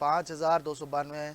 5,292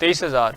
23,000,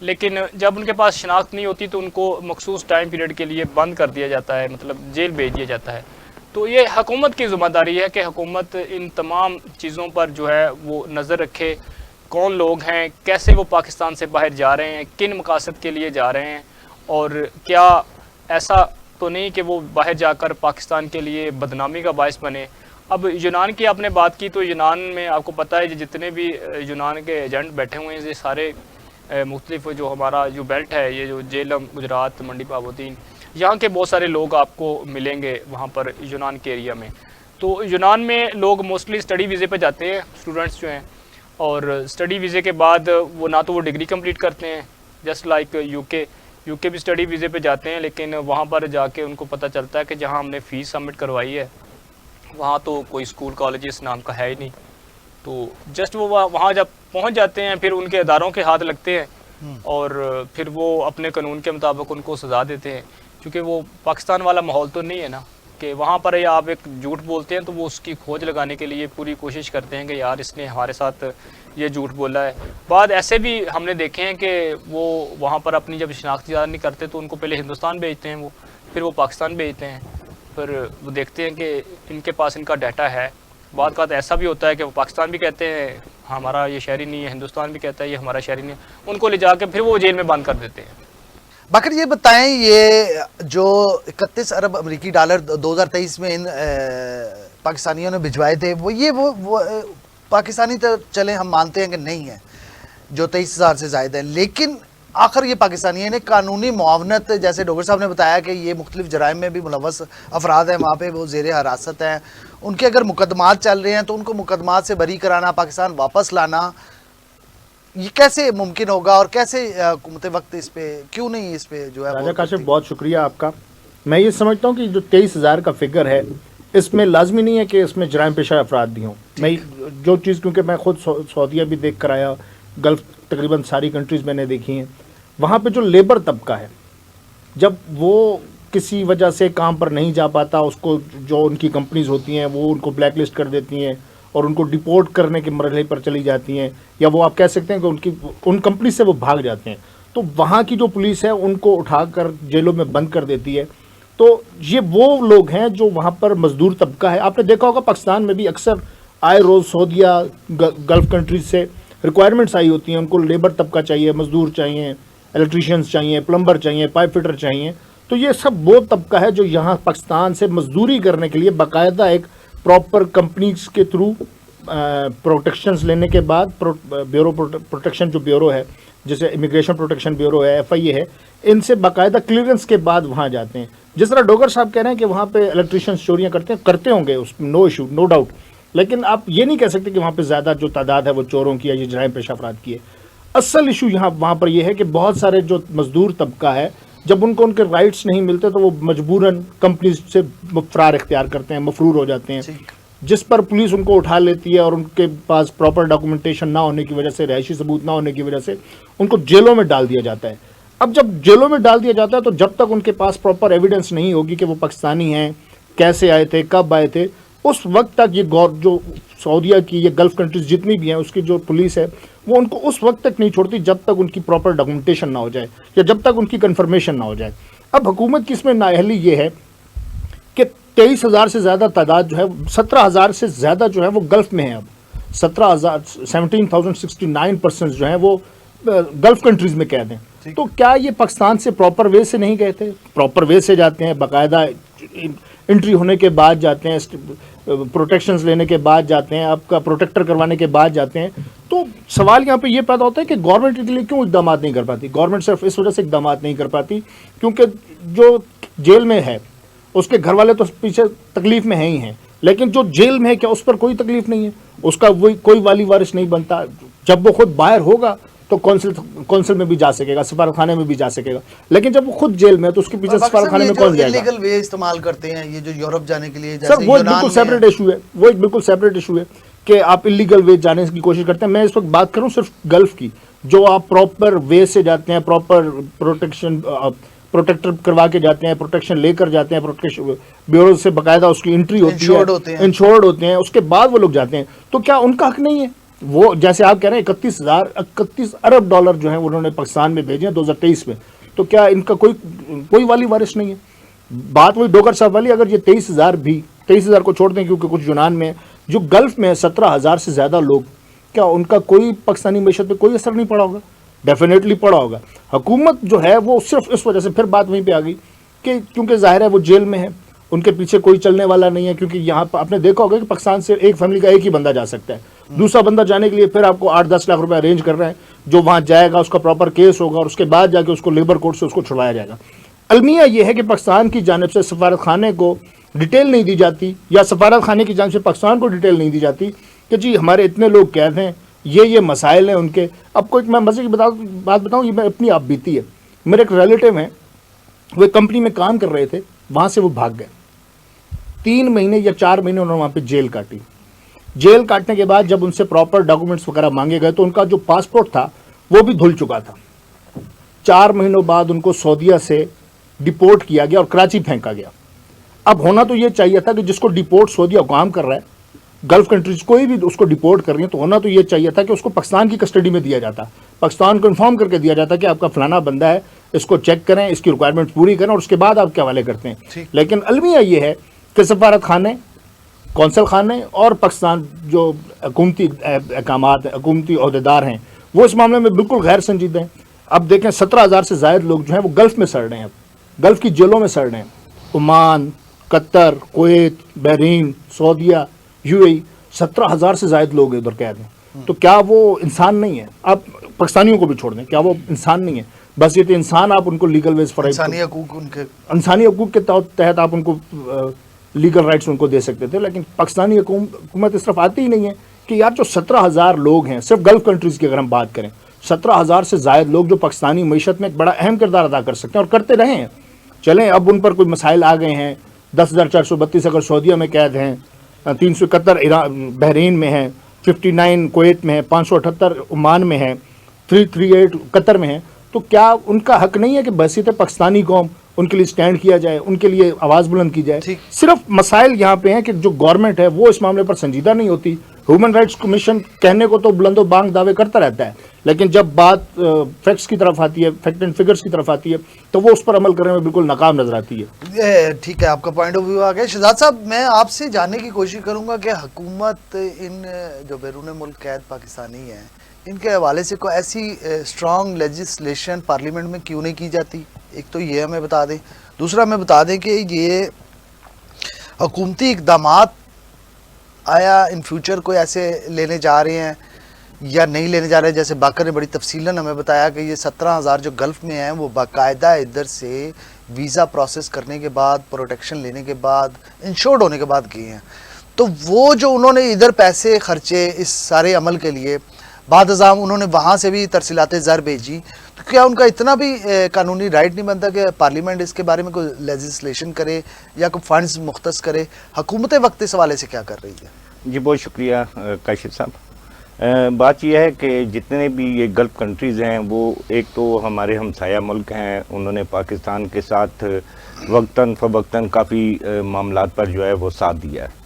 لیکن جب ان کے پاس شناخت نہیں ہوتی تو ان کو مخصوص ٹائم پیریڈ کے لیے بند کر دیا جاتا ہے, مطلب جیل بھیج دیا جاتا ہے. تو یہ حکومت کی ذمہ داری ہے کہ حکومت ان تمام چیزوں پر جو ہے وہ نظر رکھے, کون لوگ ہیں, کیسے وہ پاکستان سے باہر جا رہے ہیں, کن مقاصد کے لیے جا رہے ہیں, اور کیا ایسا تو نہیں کہ وہ باہر جا کر پاکستان کے لیے بدنامی کا باعث بنے. اب یونان کی آپ نے بات کی, تو یونان میں آپ کو پتہ ہے جتنے بھی یونان کے ایجنٹ بیٹھے ہوئے ہیں یہ سارے مختلف جو ہمارا جو بیلٹ ہے, یہ جو جیلم, گجرات, منڈی پابوتین, یہاں کے بہت سارے لوگ آپ کو ملیں گے وہاں پر یونان کے ایریا میں. تو یونان میں لوگ موسٹلی اسٹڈی ویزے پہ جاتے ہیں, اسٹوڈنٹس جو ہیں, اور اسٹڈی ویزے کے بعد وہ نہ تو وہ ڈگری کمپلیٹ کرتے ہیں, جسٹ لائک یو کے بھی اسٹڈی ویزے پہ جاتے ہیں, لیکن وہاں پر جا کے ان کو پتہ چلتا ہے کہ جہاں ہم نے فیس سبمٹ کروائی ہے وہاں تو کوئی اسکول کالج اس نام کا ہے ہی نہیں. تو جسٹ وہ وہاں جب پہنچ جاتے ہیں پھر ان کے اداروں کے ہاتھ لگتے ہیں اور پھر وہ اپنے قانون کے مطابق ان کو سزا دیتے ہیں, کیونکہ وہ پاکستان والا ماحول تو نہیں ہے نا کہ وہاں پر یا آپ ایک جھوٹ بولتے ہیں تو وہ اس کی کھوج لگانے کے لیے پوری کوشش کرتے ہیں کہ یار اس نے ہمارے ساتھ یہ جھوٹ بولا ہے. بعد ایسے بھی ہم نے دیکھے ہیں کہ وہ وہاں پر اپنی جب شناخت اظہار نہیں کرتے تو ان کو پہلے ہندوستان بھیجتے ہیں, وہ پھر وہ پاکستان بھیجتے ہیں, پھر وہ دیکھتے ہیں کہ ان کے پاس ان کا ڈیٹا ہے. بعض اوقات ایسا بھی ہوتا ہے کہ وہ پاکستان بھی کہتے ہیں ہمارا یہ شہری نہیں ہے, ہندوستان بھی کہتا ہے یہ ہمارا شہری نہیں ہے, ان کو لے جا کے پھر وہ جیل میں بند کر دیتے ہیں. باقر یہ بتائیں, یہ جو 31 ارب امریکی ڈالر 2023 میں ان پاکستانیوں نے بھجوائے تھے, وہ پاکستانی تو چلیں ہم مانتے ہیں کہ نہیں ہے, جو 23,000 سے زائد ہیں, لیکن آخر یہ پاکستانی نے قانونی معاونت, جیسے ڈوگر صاحب نے بتایا کہ یہ مختلف جرائم میں بھی ملوث افراد ہیں, وہاں پہ وہ زیر حراست ہیں, ان کے اگر مقدمات چل رہے ہیں تو ان کو مقدمات سے بری کرانا, پاکستان واپس لانا, یہ کیسے ممکن ہوگا اور کیسے حکومت وقت اس پہ کیوں نہیں اس پہ جو ہے. راجہ کاشف بہت شکریہ آپ کا. میں یہ سمجھتا ہوں کہ جو 23,000 کا فگر ہے اس میں لازمی نہیں ہے کہ اس میں جرائم پیشہ افراد بھی ہوں. میں جو چیز, کیونکہ میں خود سعودیہ بھی دیکھ کر آیا, گلف تقریباً ساری کنٹریز میں نے دیکھی ہیں, وہاں پہ جو لیبر طبقہ ہے جب وہ کسی وجہ سے کام پر نہیں جا پاتا, اس کو جو ان کی کمپنیز ہوتی ہیں وہ ان کو بلیک لسٹ کر دیتی ہیں اور ان کو ڈپورٹ کرنے کے مرحلے پر چلی جاتی ہیں, یا وہ آپ کہہ سکتے ہیں کہ ان کمپنی سے وہ بھاگ جاتے ہیں, تو وہاں کی جو پولیس ہے ان کو اٹھا کر جیلوں میں بند کر دیتی ہے. تو یہ وہ لوگ ہیں جو وہاں پر مزدور طبقہ ہے. آپ نے دیکھا ہوگا پاکستان میں بھی اکثر آئے روز سعودیہ گلف کنٹریز سے ریکوائرمنٹس آئی ہوتی ہیں, ان کو لیبر طبقہ چاہیے, مزدور چاہیے, الیکٹریشینز چاہیے, پلمبر چاہیے, پائپ فٹر چاہیے. تو یہ سب وہ طبقہ ہے جو یہاں پاکستان سے مزدوری کرنے کے لیے باقاعدہ ایک پراپر کمپنیز کے تھرو پروٹیکشنز لینے کے بعد, بیورو پروٹیکشن جو بیورو ہے, جیسے امیگریشن پروٹیکشن بیورو ہے, FIA ہے, ان سے باقاعدہ کلیئرنس کے بعد وہاں جاتے ہیں. جس طرح ڈوگر صاحب کہہ رہے ہیں کہ وہاں پہ الیکٹریشینز چوریاں کرتے ہوں گے, اس میں نو ایشو, نو ڈاؤٹ, لیکن آپ یہ نہیں کہہ سکتے کہ وہاں پہ زیادہ جو تعداد ہے وہ چوروں کی ہے یا جرائم پیشہ افراد کی ہے. اصل ایشو وہاں پر یہ ہے کہ بہت سارے جو مزدور طبقہ ہے جب ان کو ان کے رائٹس نہیں ملتے تو وہ مجبوراً کمپنیز سے فرار اختیار کرتے ہیں, مفرور ہو جاتے ہیں, جس پر پولیس ان کو اٹھا لیتی ہے اور ان کے پاس پراپر ڈاکومنٹیشن نہ ہونے کی وجہ سے, رہائشی ثبوت نہ ہونے کی وجہ سے ان کو جیلوں میں ڈال دیا جاتا ہے. اب جب جیلوں میں ڈال دیا جاتا ہے تو جب تک ان کے پاس پراپر ایویڈنس نہیں ہوگی کہ وہ پاکستانی ہیں, کیسے آئے تھے, کب آئے تھے, اس وقت تک یہ جو سعودیہ کی یہ گلف کنٹریز جتنی بھی ہیں اس کی جو پولیس ہے وہ ان کو اس وقت تک نہیں چھوڑتی جب تک ان کی پراپر ڈاکومنٹیشن نہ ہو جائے یا جب تک ان کی کنفرمیشن نہ ہو جائے. اب حکومت کی اس میں نااہلی یہ ہے کہ 23,000 سے زیادہ تعداد جو ہے, 17,000 سے زیادہ جو ہے وہ گلف میں ہیں. اب 17,069% جو ہیں وہ گلف کنٹریز میں قید ہیں. تو کیا یہ پاکستان سے پراپر وے سے نہیں گئے تھے؟ پراپر وے سے جاتے ہیں, باقاعدہ انٹری ہونے کے بعد جاتے ہیں, پروٹیکشنز لینے کے بعد جاتے ہیں, آپ کا پروٹیکٹر کروانے کے بعد جاتے ہیں. تو سوال یہاں پہ یہ پیدا ہوتا ہے کہ گورنمنٹ کے لیے کیوں اقدامات نہیں کر پاتی؟ گورنمنٹ صرف اس وجہ سے اقدامات نہیں کر پاتی کیونکہ جو جیل میں ہے اس کے گھر والے تو پیچھے تکلیف میں ہی ہیں, لیکن جو جیل میں ہے کیا اس پر کوئی تکلیف نہیں ہے؟ اس کا کوئی والی وارث نہیں بنتا. جب وہ خود باہر ہوگا تو کونسل میں بھی جا سکے گا, سفارت خانے میں بھی جا سکے گا, لیکن جب وہ خود جیل میں ہے تو اس کے پیچھے سفارت خانے میں کون جائے گا؟ انلیگل وے استعمال کرتے ہیں یہ جو یورپ جانے کے لیے, سر وہ بالکل سیپریٹ ایشو ہے, وہ ایک بالکل سیپریٹ ایشو ہے کہ آپ انلیگل وے جانے کی کوشش کرتے ہیں. میں اس وقت بات کروں صرف گلف کی, جو آپ پراپر وے سے جاتے ہیں, پراپر پروٹیکٹر کروا کے جاتے ہیں, پروٹیکشن لے کر جاتے ہیں, پروٹیکشن بیورو سے باقاعدہ اس کی انٹری ہوتی ہے, انشورڈ ہوتے ہیں, اس کے بعد وہ لوگ جاتے ہیں. تو کیا ان کا حق نہیں ہے وہ جیسے آپ کہہ رہے ہیں 31 ارب ڈالر جو ہیں انہوں نے پاکستان میں بھیجے ہیں 2023 میں، تو کیا ان کا کوئی والی وارث نہیں ہے؟ بات وہی ڈوگر صاحب والی، اگر یہ 23,000 کو چھوڑ دیں کیونکہ کچھ یونان میں جو گلف میں 17,000 سے زیادہ لوگ، کیا ان کا کوئی پاکستانی معیشت پہ کوئی اثر نہیں پڑا ہوگا؟ ڈیفینیٹلی پڑا ہوگا. حکومت جو ہے وہ صرف اس وجہ سے پھر بات وہیں پہ آ گئی کہ کیونکہ ظاہر ہے وہ جیل میں ہے، ان کے پیچھے کوئی چلنے والا نہیں ہے، کیونکہ یہاں پر آپ نے دیکھا ہوگا کہ پاکستان سے ایک فیملی کا ایک ہی بندہ جا سکتا ہے، دوسرا بندہ جانے کے لیے پھر آپ کو 8-10 لاکھ روپے ارینج کر رہے ہیں، جو وہاں جائے گا اس کا پراپر کیس ہوگا اور اس کے بعد جا کے اس کو لیبر کورٹ سے اس کو چھڑوایا جائے گا. المیہ یہ ہے کہ پاکستان کی جانب سے سفارت خانے کو ڈیٹیل نہیں دی جاتی، یا سفارت خانے کی جانب سے پاکستان کو ڈیٹیل نہیں دی جاتی کہ جی ہمارے اتنے لوگ قید ہیں، یہ مسائل ہیں ان کے. اب کوئی میں مزے کی بات بتاؤں، یہ میں اپنی آپ بیتی ہے. میرے ایک ریلیٹیو ہیں، وہ ایک کمپنی میں کام کر رہے تھے، وہاں سے وہ بھاگ گئے. 3 مہینے یا 4 مہینے انہوں نے وہاں پہ جیل کاٹی. جیل کاٹنے کے بعد جب ان سے پراپر ڈاکومنٹس وغیرہ مانگے گئے تو ان کا جو پاسپورٹ تھا وہ بھی دھل چکا تھا. 4 مہینوں بعد ان کو سعودیہ سے ڈیپورٹ کیا گیا اور کراچی پھینکا گیا. اب ہونا تو یہ چاہیے تھا کہ جس کو ڈیپورٹ سعودیہ حکام کر رہا ہے، گلف کنٹریز کوئی بھی اس کو ڈیپورٹ کر رہی ہیں، تو ہونا تو یہ چاہیے تھا کہ اس کو پاکستان کی کسٹڈی میں دیا جاتا، پاکستان کو انفارم کر کے دیا جاتا کہ آپ کا فلانا بندہ ہے، اس کو چیک کریں، اس کی ریکوائرمنٹ پوری کریں اور اس کے بعد آپ کے حوالے کرتے ہیں. لیکن المیہ یہ ہے کہ سفارت خانے، کونسل خانے اور پاکستان جو حکومتی احکامات ہیں، حکومتی عہدیدار ہیں، وہ اس معاملے میں بالکل غیر سنجیدہ ہیں. اب دیکھیں 17,000 سے زائد لوگ جو ہیں وہ گلف میں سڑ رہے ہیں، گلف کی جیلوں میں سڑ رہے ہیں. عمان، قطر، کویت، بحرین، سعودیہ، یو اے ای، 17,000 سے زائد لوگ ادھر قید ہیں. تو کیا وہ انسان نہیں ہے؟ آپ پاکستانیوں کو بھی چھوڑ دیں، کیا وہ انسان نہیں ہے؟ بس یہ تو انسان آپ ان کو لیگل ویز فراہم، انسانی حقوق کے تحت آپ ان کو لیگل رائٹس ان کو دے سکتے تھے. لیکن پاکستانی حکومت اس طرف آتی ہی نہیں ہے کہ یار جو 17,000 لوگ ہیں صرف گلف کنٹریز کی اگر ہم بات کریں، 17,000 سے زائد لوگ جو پاکستانی معیشت میں ایک بڑا اہم کردار ادا کر سکتے ہیں اور کرتے رہے ہیں. چلیں اب ان پر کوئی مسائل آ گئے ہیں، 10,432 اگر سعودیہ میں قید ہیں، 371 بحرین میں ہیں، 59 کویت میں ہیں، 578 عمان میں ہیں، 338 قطر میں ہیں. تو کیا ان کا حق نہیں ہے کہ بحیثیت پاکستانی قوم ان کے لیے سٹینڈ کیا جائے، ان کے لیے آواز بلند کی جائے؟ صرف مسائل یہاں پہ ہیں کہ جو گورنمنٹ ہے وہ اس معاملے پر سنجیدہ نہیں ہوتی. ہیومن رائٹس کمیشن کہنے کو تو بلند و بانگ دعوے کرتا رہتا ہے، لیکن جب بات فیکٹس کی طرف آتی ہے، فیکٹ اینڈ فگرز کی طرف آتی ہے، تو وہ اس پر عمل کرنے میں بالکل ناکام نظر آتی ہے. ٹھیک ہے، آپ کا پوائنٹ آف ویو آ گیا. شہزاد صاحب، میں آپ سے جاننے کی کوشش کروں گا کہ حکومت ان جو بیرون ملک قید پاکستانی ہیں، ان کے حوالے سے کوئی ایسی اسٹرانگ لیجسلیشن پارلیمنٹ میں کیوں نہیں کی جاتی؟ ایک تو یہ ہمیں بتا دیں. دوسرا ہمیں بتا دیں کہ یہ حکومتی اقدامات آیا ان فیوچر کوئی ایسے لینے جا رہے ہیں یا نہیں لینے جا رہے؟ جیسے باقر نے بڑی تفصیلاً ہمیں بتایا کہ یہ 17,000 جو گلف میں ہیں وہ باقاعدہ ادھر سے ویزا پروسیس کرنے کے بعد، پروٹیکشن لینے کے بعد، انشورڈ ہونے کے بعد گئے ہیں. تو وہ جو انہوں نے ادھر پیسے خرچے اس سارے عمل کے لیے، بعد ازام انہوں نے وہاں سے بھی ترسیلات زر بھیجی، تو کیا ان کا اتنا بھی قانونی رائٹ نہیں بنتا کہ پارلیمنٹ اس کے بارے میں کوئی لیجسلیشن کرے یا کوئی فنڈز مختص کرے؟ حکومت وقت اس حوالے سے کیا کر رہی ہے؟ جی بہت شکریہ کاشف صاحب. بات یہ ہے کہ جتنے بھی یہ گلف کنٹریز ہیں وہ ایک تو ہمارے ہمسایہ ملک ہیں، انہوں نے پاکستان کے ساتھ وقتاً فوقتاً کافی معاملات پر جو ہے وہ ساتھ دیا ہے.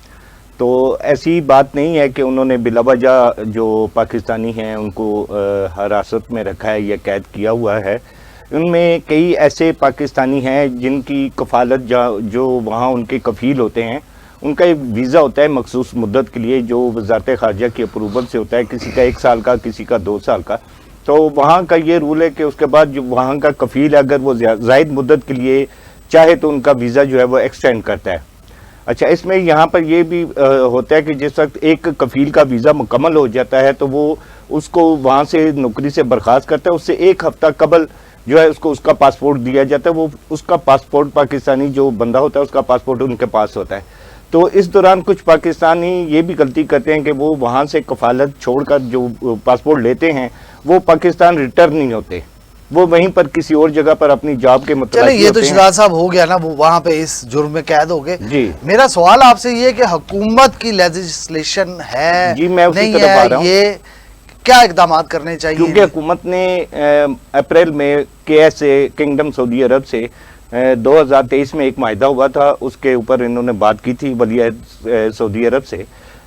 تو ایسی بات نہیں ہے کہ انہوں نے بلا وجہ جو پاکستانی ہیں ان کو حراست میں رکھا ہے یا قید کیا ہوا ہے. ان میں کئی ایسے پاکستانی ہیں جن کی کفالت جو وہاں ان کے کفیل ہوتے ہیں، ان کا ایک ویزا ہوتا ہے مخصوص مدت کے لیے جو وزارت خارجہ کی اپروول سے ہوتا ہے، کسی کا 1 سال کا، کسی کا 2 سال کا. تو وہاں کا یہ رول ہے کہ اس کے بعد جو وہاں کا کفیل ہے اگر وہ زائد مدت کے لیے چاہے تو ان کا ویزا جو ہے وہ ایکسٹینڈ کرتا ہے. اچھا، اس میں یہاں پر یہ بھی ہوتا ہے کہ جس وقت ایک کفیل کا ویزا مکمل ہو جاتا ہے تو وہ اس کو وہاں سے نوکری سے برخاست کرتا ہے، اس سے 1 ہفتہ قبل جو ہے اس کا پاسپورٹ دیا جاتا ہے. وہ اس کا پاسپورٹ پاکستانی جو بندہ ہوتا ہے اس کا پاسپورٹ ان کے پاس ہوتا ہے. تو اس دوران کچھ پاکستانی یہ بھی غلطی کرتے ہیں کہ وہ وہاں سے کفالت چھوڑ کر جو پاسپورٹ لیتے ہیں وہ پاکستان ریٹرن نہیں ہوتے، وہ وہیں پر کسی اور جگہ پر اپنی جاب کے متعلق. چلیں، یہ تو شہزاد صاحب ہو گیا نا، وہ وہاں پہ اس جرم میں قید ہو گئے. جی، میرا سوال آپ سے یہ ہے کہ حکومت کی لیجسلیشن ہے جی میں اسی نہیں طرف آ رہا ہوں. یہ کیا اقدامات کرنے چاہیے؟ کیونکہ حکومت نے اپریل میں KSA کنگڈم سعودی عرب سے 2023 میں ایک معاہدہ ہوا تھا، اس کے اوپر انہوں نے بات کی تھی ولی عہد سعودی عرب سے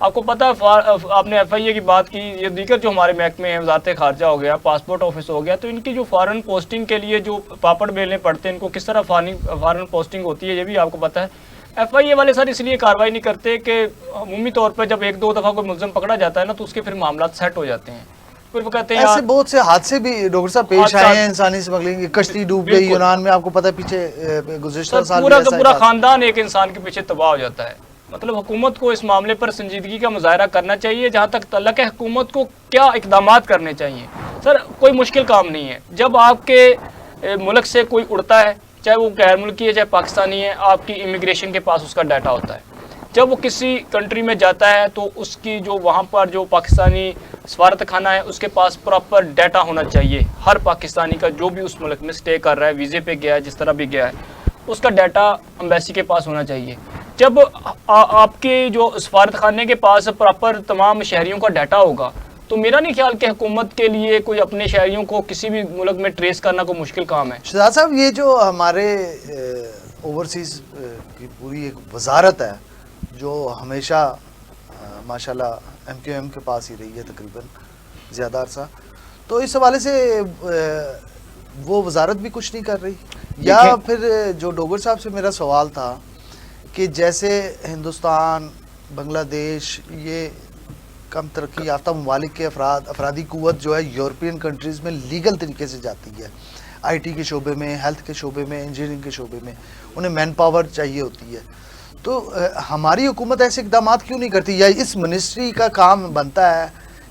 آپ کو پتہ ہے آپ نے FIA کی بات کی, یہ دیگر جو ہمارے محکمے ہیں, وزارت خارجہ ہو گیا, پاسپورٹ آفس ہو گیا, تو ان کی جو فارن پوسٹنگ کے لیے جو پاپڑ بیلنے پڑتے ہیں, ان کو کس طرح فارن پوسٹنگ ہوتی ہے, یہ بھی آپ کو پتہ ہے. FIA والے سر اس لیے کارروائی نہیں کرتے کہ عمومی طور پہ جب ایک دو دفعہ کوئی ملزم پکڑا جاتا ہے نا, تو اس کے پھر معاملات سیٹ ہو جاتے ہیں. پھر وہ کہتے ہیں ایسے بہت سے حادثے بھی ڈاکٹر صاحب پیش آئے ہیں انسانی اسمگلنگ کی. کشتی ڈوب گئی یونان میں, آپ کو پتہ ہے پیچھے گزشتہ سال پورا کا پورا خاندان ایک انسان کے پیچھے تباہ ہو جاتا ہے. مطلب حکومت کو اس معاملے پر سنجیدگی کا مظاہرہ کرنا چاہیے. جہاں تک تعلق ہے حکومت کو کیا اقدامات کرنے چاہیے سر, کوئی مشکل کام نہیں ہے. جب آپ کے ملک سے کوئی اڑتا ہے, چاہے وہ غیر ملکی ہے چاہے پاکستانی ہے, آپ کی امیگریشن کے پاس اس کا ڈیٹا ہوتا ہے. جب وہ کسی کنٹری میں جاتا ہے تو اس کی جو وہاں پر جو پاکستانی سفارت خانہ ہے, اس کے پاس پراپر ڈیٹا ہونا چاہیے. ہر پاکستانی کا جو بھی اس ملک میں سٹے کر رہا ہے, ویزے پہ گیا ہے, جس طرح بھی گیا ہے, اس کا ڈیٹا امبیسی کے پاس ہونا چاہیے. جب آپ کے جو سفارت خانے کے پاس پراپر تمام شہریوں کا ڈیٹا ہوگا, تو میرا نہیں خیال کہ حکومت کے لیے کوئی اپنے شہریوں کو کسی بھی ملک میں ٹریس کرنا کوئی مشکل کام ہے. شہزاد صاحب, یہ جو ہمارے اوورسیز کی پوری ایک وزارت ہے جو ہمیشہ ماشاءاللہ MQM کے پاس ہی رہی ہے تقریباً زیادہ عرصہ, تو اس حوالے سے وہ وزارت بھی کچھ نہیں کر رہی, یا پھر جو ڈوگر صاحب سے میرا سوال تھا کہ جیسے ہندوستان, بنگلہ دیش, یہ کم ترقی یافتہ ممالک کے افرادی قوت جو ہے یورپین کنٹریز میں لیگل طریقے سے جاتی ہے, IT کے شعبے میں, ہیلتھ کے شعبے میں, انجینئرنگ کے شعبے میں, انہیں مین پاور چاہیے ہوتی ہے. تو ہماری حکومت ایسے اقدامات کیوں نہیں کرتی, یا اس منسٹری کا کام بنتا ہے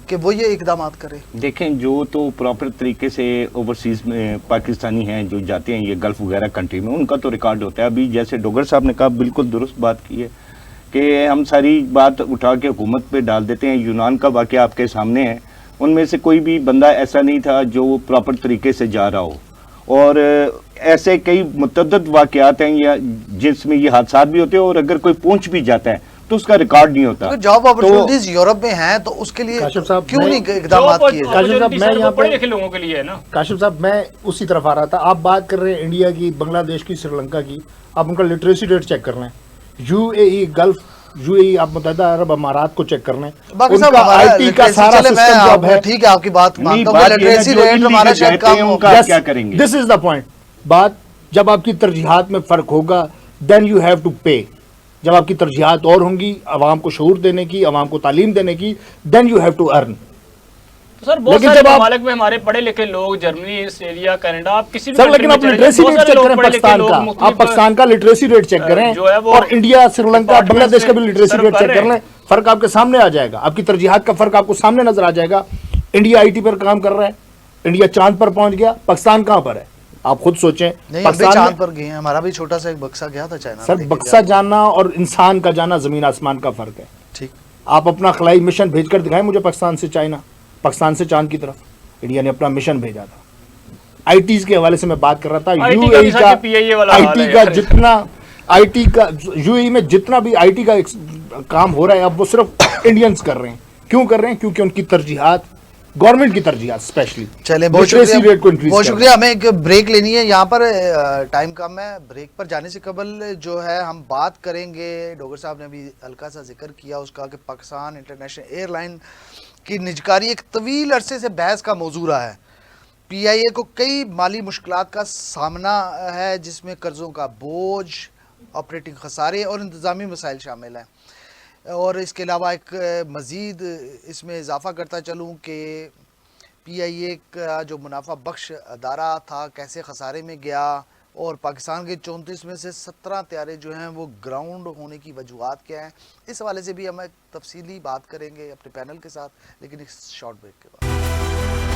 کہ وہ یہ اقدامات کرے؟ دیکھیں, جو تو پراپر طریقے سے اوورسیز میں پاکستانی ہیں جو جاتے ہیں یہ گلف وغیرہ کنٹری میں, ان کا تو ریکارڈ ہوتا ہے. ابھی جیسے ڈوگر صاحب نے کہا, بالکل درست بات کی ہے کہ ہم ساری بات اٹھا کے حکومت پہ ڈال دیتے ہیں. یونان کا واقعہ آپ کے سامنے ہے, ان میں سے کوئی بھی بندہ ایسا نہیں تھا جو پراپر طریقے سے جا رہا ہو, اور ایسے کئی متعدد واقعات ہیں یا جس میں یہ حادثات بھی ہوتے ہیں, اور اگر کوئی پہنچ بھی جاتا ہے تو اس کا ریکارڈ نہیں ہوتا. جاب اپرچونٹیز یورپ میں ہیں, تو اس کے لیے کیوں نہیں اقدامات کیے جاتے؟ کاشف صاحب, میں یہاں پڑھے لکھے لوگوں کے لیے ہے نا. کاشف صاحب, میں اسی طرف آ رہا تھا. آپ بات کر رہے ہیں انڈیا کی, بنگلہ دیش کی, سری لنکا کی, آپ ان کا لٹریسی ریٹ چیک کر لیں. UAE گلف, UAE آپ متحدہ عرب امارات کو چیک کر لیں, ان کا IT کا سارا سسٹم جب ہے. ٹھیک ہے, آپ کی بات مانتا ہوں, لٹریسی ریٹ ہمارا شاید کم ہو. کیا کریں گے؟ This is the point. بات جب آپ کی ترجیحات میں فرق ہوگا, then you have to pay. جب آپ کی ترجیحات اور ہوں گی, عوام کو شعور دینے کی, عوام کو تعلیم دینے کی, then you have to earn. Sir بہت سارے ممالک میں ہمارے پڑھے لکھے لوگ, جرمنی, آسٹریلیا, کینیڈا, آپ کسی بھی سر, لیکن آپ لٹریسی ریٹ چیک کریں پاکستان کا, آپ پاکستان کا لٹریسی ریٹ چیک کریں, اور انڈیا, سری لنکا, بنگلہ دیش کا بھی لٹریسی ریٹ چیک کر لیں. فرق آپ کے سامنے آ جائے گا, آپ کی ترجیحات کا فرق آپ کو سامنے نظر آ جائے گا. انڈیا IT پر کام کر رہا ہے, انڈیا چاند پر پہنچ گیا, پاکستان کہاں پر ہے؟ آپ خود سوچیں. چاند پر گئے ہیں, ہمارا بھی چھوٹا سا ایک بکسا گیا تھا چائنا. سر, بکسا جانا اور انسان کا جانا زمین آسمان کا فرق ہے. ٹھیک, آپ اپنا خلائی مشن بھیج کر دکھائیں مجھے, پاکستان سے چائنا, پاکستان سے چاند کی طرف انڈیا نے اپنا مشن بھیجا تھا. ITs کے حوالے سے میں بات کر رہا تھا. UAE کا جتنا IT کا UAE میں جتنا بھی IT کا کام ہو رہا ہے, اب وہ صرف انڈینز کر رہے ہیں. کیوں کر رہے ہیں؟ کیونکہ ان کی ترجیحات, گورنمنٹ کی ترجیحات اسپیشلی. چلیں, بہت شکریہ. ہمیں ایک بریک لینی ہے, یہاں پر ٹائم کم ہے. بریک پر جانے سے قبل جو ہے ہم بات کریں گے, ڈوگر صاحب نے بھی ہلکا سا ذکر کیا اس کا, کہ پاکستان انٹرنیشنل ایئر لائن کی نجکاری ایک طویل عرصے سے بحث کا موضوع رہا ہے. PIA کو کئی مالی مشکلات کا سامنا ہے, جس میں قرضوں کا بوجھ, آپریٹنگ خسارے اور انتظامی مسائل شامل ہیں. اور اس کے علاوہ ایک مزید اس میں اضافہ کرتا چلوں کہ PIA کا جو منافع بخش ادارہ تھا کیسے خسارے میں گیا, اور پاکستان کے 34 میں سے 17 طیارے جو ہیں وہ گراؤنڈ ہونے کی وجوہات کیا ہیں. اس حوالے سے بھی ہم ایک تفصیلی بات کریں گے اپنے پینل کے ساتھ, لیکن ایک شارٹ بریک کے بعد.